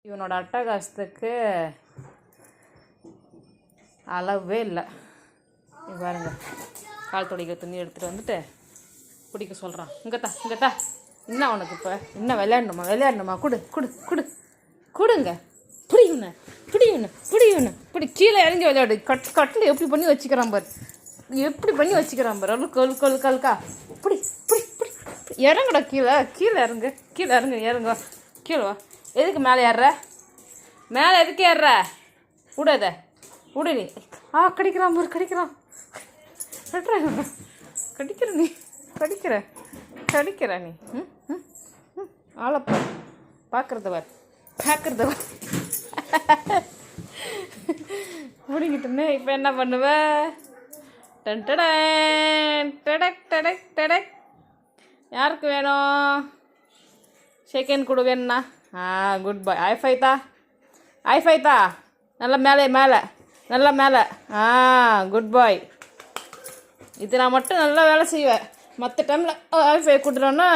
இவனோட அட்டகாசத்துக்கு அளவே இல்லை. பாருங்க, கால் துடைக்க துணி எடுத்துகிட்டு வந்துட்டு பிடிக்க சொல்கிறான். இங்கத்தா என்ன உனக்கு இப்போ என்ன விளையாடணுமா கொடுங்க பிடி கீழே இறங்கி விளையாடு. கட்டில் எப்படி பண்ணி வச்சுக்கிறான் பாரு, அவ்வளோ கல்கா பிடி இறங்குடா, கீழே இறங்க கீழே வா. எதுக்கு மேலே ஏறுற? எதுக்கு ஏறுற? விடு நீ. கடிக்கிறான் பாரு, கடிக்கிற நீ கடிக்கிற நீ. ஆளப்பா பார்க்குறத முடிக்கிட்டுன்னு இப்போ என்ன பண்ணுவ? டடக் யாருக்கு வேணும்? செகண்ட் கொடு வேணுண்ணா. குட் பாய். ஐஃபைத்தா நல்லா மேலே குட் பாய். இது நான் மட்டும் நல்லா வேலை செய்வேன். மற்ற டைமில் ஐஃபை கொடுத்துட்டோன்னா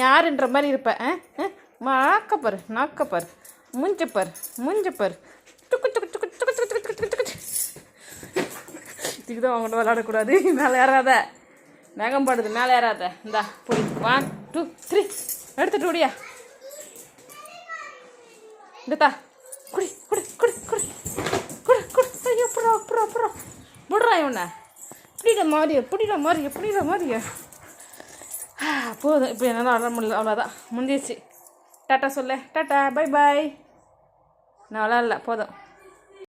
யாருன்ற மாதிரி இருப்பேன். நாக்கப்பார் மூஞ்சப்பார் இதுக்கு தான் அவங்கள்ட்ட விளையாடக்கூடாது. மேலே ஏறாத, மேகம் பாடுது, மேலே ஏறாத. இந்தா புடி. 1 2 3 எடுத்துட்டு ஓடியா. இந்தா குடி ஐயோ புறா விடுறா இவனை. பிடிட மாதிரியா போதும். இப்போ என்னால் வர முடியல, அவ்வளோதான், முடிஞ்சிச்சு. டாட்டா சொல்லு. Tata bye. நான் விளாட்ல, போதும்.